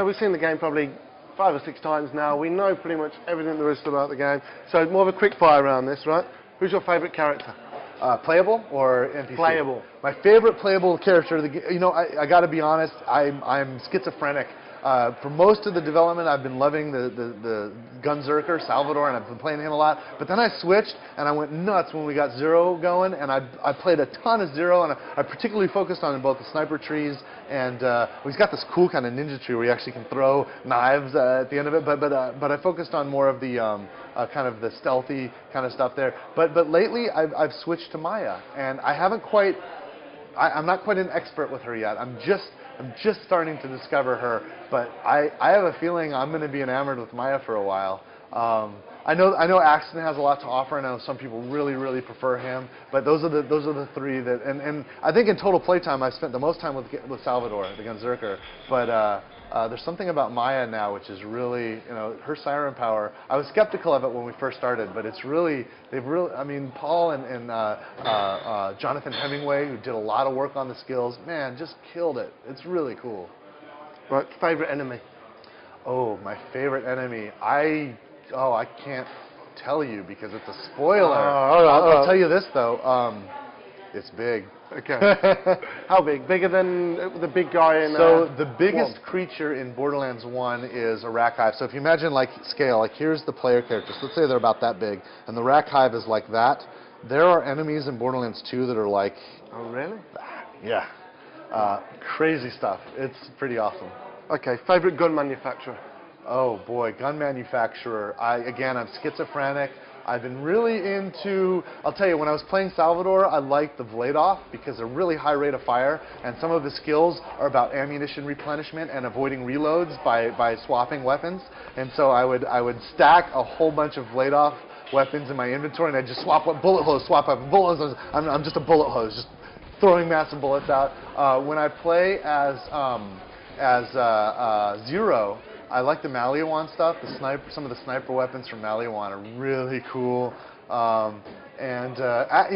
So we've seen the game probably 5 or 6 times now. We know pretty much everything there is about the game. So more of a quick fire around this, right? Who's your favourite character? Playable or NPC? Playable. My favorite playable character, you know, I got to be honest, I'm schizophrenic. For most of the development, I've been loving the Gunzerker, Salvador, and I've been playing him a lot. But then I switched, and I went nuts when we got Zero going, and I played a ton of Zero, and I particularly focused on both the sniper trees, and he's got this cool kind of ninja tree where you actually can throw knives at the end of it. But I focused on more of the kind of the stealthy kind of stuff there. But lately, I've switched to Maya, and I haven't quite. I'm not quite an expert with her yet. I'm just starting to discover her, but I have a feeling I'm going to be enamored with Maya for a while. I know Axton has a lot to offer, and I know some people really prefer him, but those are the three that, and I think in total playtime I've spent the most time with Salvador, the Gunzerker, but there's something about Maya now which is really, you know, her siren power. I was skeptical of it when we first started, but it's really, I mean, Paul and Jonathan Hemingway, who did a lot of work on the skills, man, just killed it. It's really cool. Right, favorite enemy? Oh, my favorite enemy. I can't tell you because it's a spoiler. I'll tell you this though. It's big. Okay. How big? Bigger than the big guy in... So the biggest creature in Borderlands 1 is a rack hive. So if you imagine like scale, like here's the player characters. Let's say they're about that big, and the rack hive is like that. There are enemies in Borderlands 2 that are like... Oh, really? Yeah. Crazy stuff. It's pretty awesome. Okay, favorite gun manufacturer? Oh boy, gun manufacturer. Again, I'm schizophrenic. I've been really into, I'll tell you, when I was playing Salvador, I liked the Vladoff because they're really high rate of fire, and some of the skills are about ammunition replenishment and avoiding reloads by swapping weapons. And so I would stack a whole bunch of Vladoff weapons in my inventory, and I'd just swap up bullet hose, swap up bullet hose. I'm just a bullet hose, just throwing massive bullets out. When I play as Zero, I like the Maliwan stuff. Some of the sniper weapons from Maliwan are really cool. You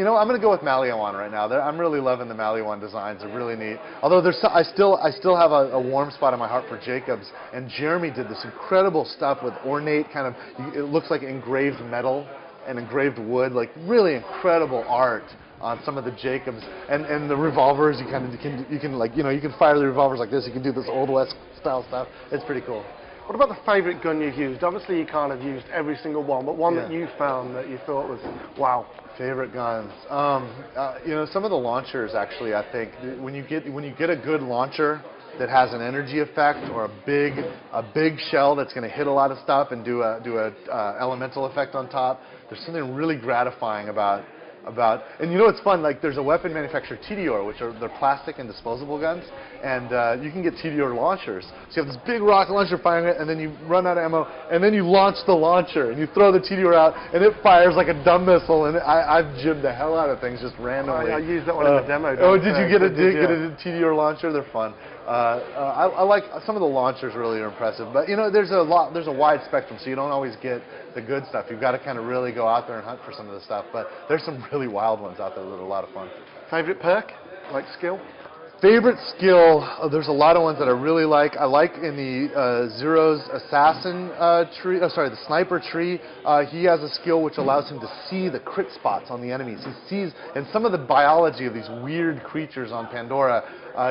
know, I'm going to go with Maliwan right now. I'm really loving the Maliwan designs. They're really neat. Although I still have a warm spot in my heart for Jacobs. And Jeremy did this incredible stuff with ornate kind of. It looks like engraved metal and engraved wood, like really incredible art on some of the Jacobs and the revolvers. You can fire the revolvers like this. You can do this Old West style stuff. It's pretty cool. What about the favorite gun you've used? Obviously, you can't have used every single one, but one that you found that you thought was wow. Favorite guns. You know, some of the launchers actually. I think when you get a good launcher that has an energy effect or a big shell that's going to hit a lot of stuff and do a elemental effect on top, there's something really gratifying about. And you know what's fun? Like there's a weapon manufacturer, TDR, which they're plastic and disposable guns, and you can get TDR launchers. So you have this big rocket launcher firing it, and then you run out of ammo, and then you launch the launcher, and you throw the TDR out, and it fires like a dumb missile. And I've jibbed the hell out of things just randomly. I used that one in the demo. Oh, did you get a TDR launcher? They're fun. I like some of the launchers. Really are impressive, but you know there's a wide spectrum, so you don't always get the good stuff. You've got to kind of really go out there and hunt for some of the stuff, but there's some really wild ones out there that are a lot of fun. Favorite perk, like skill? Favorite skill, there's a lot of ones that I really like. I like in the Zero's assassin tree, the sniper tree, he has a skill which allows him to see the crit spots on the enemies. He sees, and some of the biology of these weird creatures on Pandora,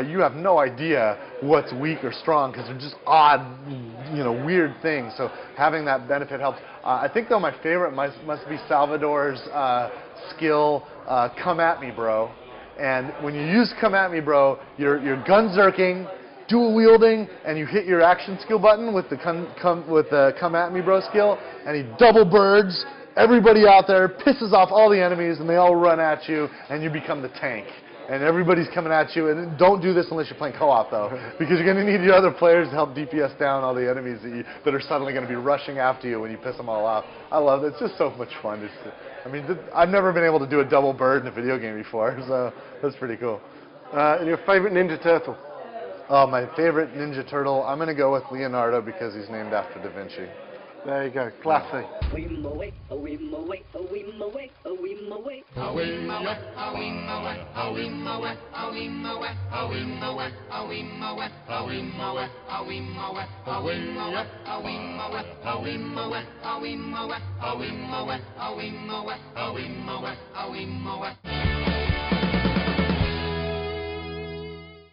you have no idea what's weak or strong because they're just odd, you know, weird things. So having that benefit helps. I think though my favorite must be Salvador's skill, come at me, bro. And when you use come at me, bro, you're gunzerking, dual wielding, and you hit your action skill button with the come at me, bro skill, and he double birds everybody out there, pisses off all the enemies, and they all run at you, and you become the tank. And everybody's coming at you, and don't do this unless you're playing co-op, though, because you're going to need your other players to help DPS down all the enemies that are suddenly going to be rushing after you when you piss them all off. I love it. It's just so much fun. I've never been able to do a double bird in a video game before, so that's pretty cool. And your favorite Ninja Turtle? Oh, my favorite Ninja Turtle, I'm going to go with Leonardo because he's named after Da Vinci. There you go, classy.